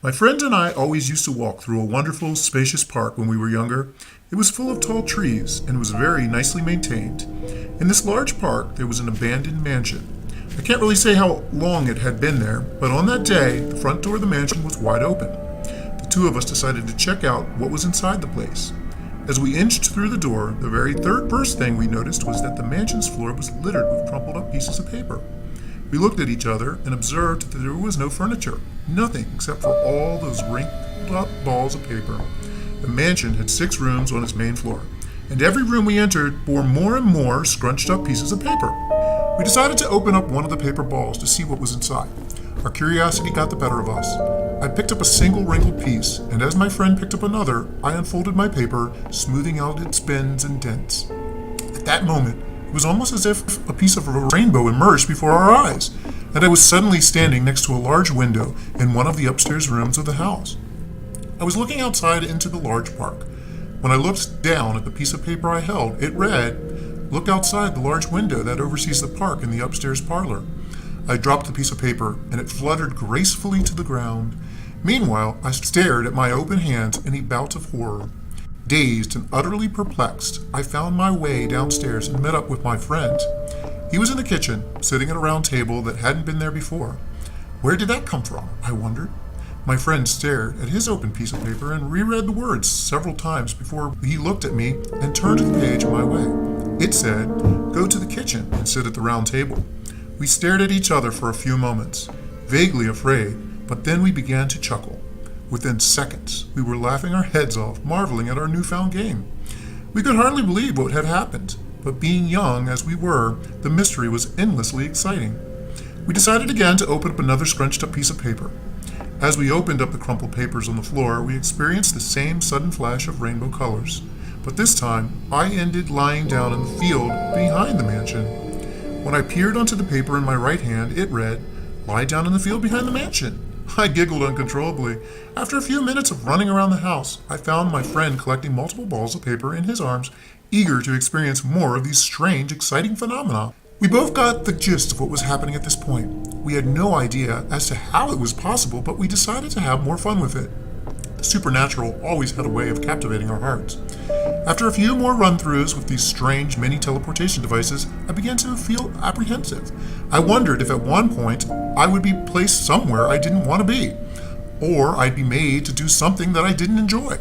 My friend and I always used to walk through a wonderful, spacious park when we were younger. It was full of tall trees and was very nicely maintained. In this large park, there was an abandoned mansion. I can't really say how long it had been there, but on that day, the front door of the mansion was wide open. The two of us decided to check out what was inside the place. As we inched through the door, the very first thing we noticed was that the mansion's floor was littered with crumpled up pieces of paper. We looked at each other and observed that there was no furniture, nothing except for all those wrinkled up balls of paper. The mansion had 6 rooms on its main floor, and every room we entered bore more and more scrunched up pieces of paper. We decided to open up one of the paper balls to see what was inside. Our curiosity got the better of us. I picked up a single wrinkled piece, and as my friend picked up another, I unfolded my paper, smoothing out its bends and dents. At that moment, it was almost as if a piece of a rainbow emerged before our eyes, and I was suddenly standing next to a large window in one of the upstairs rooms of the house. I was looking outside into the large park. When I looked down at the piece of paper I held, it read, "Look outside the large window that oversees the park in the upstairs parlor." I dropped the piece of paper, and it fluttered gracefully to the ground. Meanwhile, I stared at my open hands in a bout of horror. Dazed and utterly perplexed, I found my way downstairs and met up with my friend. He was in the kitchen, sitting at a round table that hadn't been there before. Where did that come from? I wondered. My friend stared at his open piece of paper and reread the words several times before he looked at me and turned the page my way. It said, "Go to the kitchen and sit at the round table." We stared at each other for a few moments, vaguely afraid, but then we began to chuckle. Within seconds, we were laughing our heads off, marveling at our newfound game. We could hardly believe what had happened, but being young as we were, the mystery was endlessly exciting. We decided again to open up another scrunched up piece of paper. As we opened up the crumpled papers on the floor, we experienced the same sudden flash of rainbow colors. But this time, I ended lying down in the field behind the mansion. When I peered onto the paper in my right hand, it read, "Lie down in the field behind the mansion." I giggled uncontrollably. After a few minutes of running around the house, I found my friend collecting multiple balls of paper in his arms, eager to experience more of these strange, exciting phenomena. We both got the gist of what was happening at this point. We had no idea as to how it was possible, but we decided to have more fun with it. The supernatural always had a way of captivating our hearts. After a few more run-throughs with these strange mini teleportation devices, I began to feel apprehensive. I wondered if at one point I would be placed somewhere I didn't want to be, or I'd be made to do something that I didn't enjoy.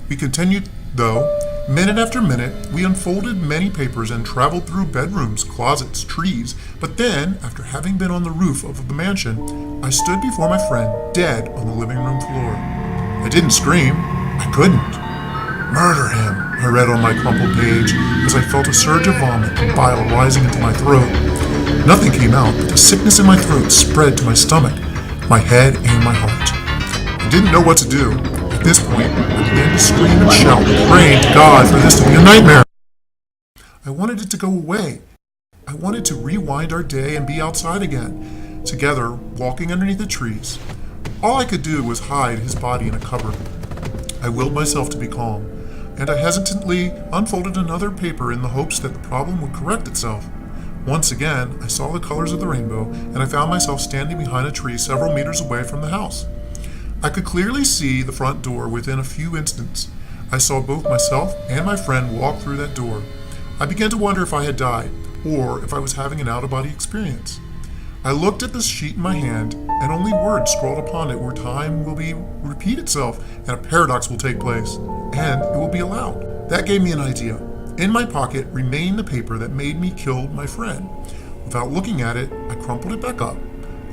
We continued, though. Minute after minute, we unfolded many papers and traveled through bedrooms, closets, trees, but then, after having been on the roof of the mansion, I stood before my friend, dead on the living room floor. I didn't scream. I couldn't. "Murder him," I read on my crumpled page as I felt a surge of vomit and bile rising into my throat. Nothing came out, but the sickness in my throat spread to my stomach, my head, and my heart. I didn't know what to do. At this point, I began to scream and shout, praying to God for this to be a nightmare. I wanted it to go away. I wanted to rewind our day and be outside again, together, walking underneath the trees. All I could do was hide his body in a cupboard. I willed myself to be calm, and I hesitantly unfolded another paper in the hopes that the problem would correct itself. Once again, I saw the colors of the rainbow, and I found myself standing behind a tree several meters away from the house. I could clearly see the front door within a few instants. I saw both myself and my friend walk through that door. I began to wonder if I had died, or if I was having an out-of-body experience. I looked at the sheet in my hand, and only words scrawled upon it where time will repeat itself, and a paradox will take place, and it will be allowed. That gave me an idea. In my pocket remained the paper that made me kill my friend. Without looking at it, I crumpled it back up.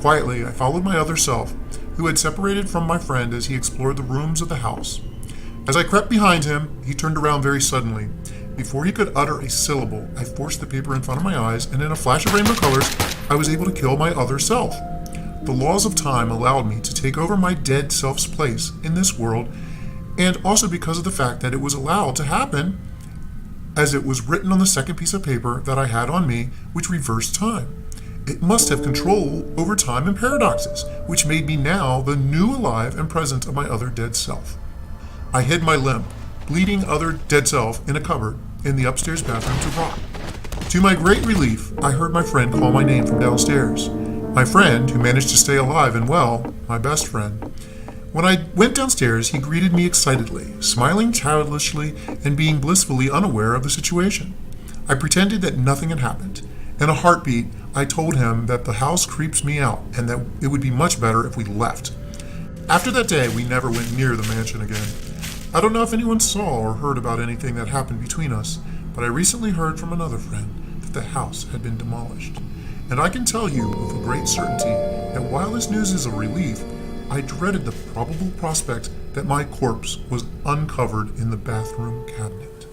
Quietly, I followed my other self, who had separated from my friend as he explored the rooms of the house. As I crept behind him, he turned around very suddenly. Before he could utter a syllable, I forced the paper in front of my eyes, and in a flash of rainbow colors, I was able to kill my other self. The laws of time allowed me to take over my dead self's place in this world, and also because of the fact that it was allowed to happen, as it was written on the second piece of paper that I had on me, which reversed time. It must have control over time and paradoxes, which made me now the new alive and present of my other dead self. I hid my limp, bleeding other dead self in a cupboard in the upstairs bathroom to rot. To my great relief, I heard my friend call my name from downstairs. My friend, who managed to stay alive and well, my best friend. When I went downstairs, he greeted me excitedly, smiling childishly and being blissfully unaware of the situation. I pretended that nothing had happened. In a heartbeat, I told him that the house creeps me out and that it would be much better if we left. After that day, we never went near the mansion again. I don't know if anyone saw or heard about anything that happened between us, but I recently heard from another friend that the house had been demolished. And I can tell you with a great certainty that while this news is a relief, I dreaded the probable prospect that my corpse was uncovered in the bathroom cabinet.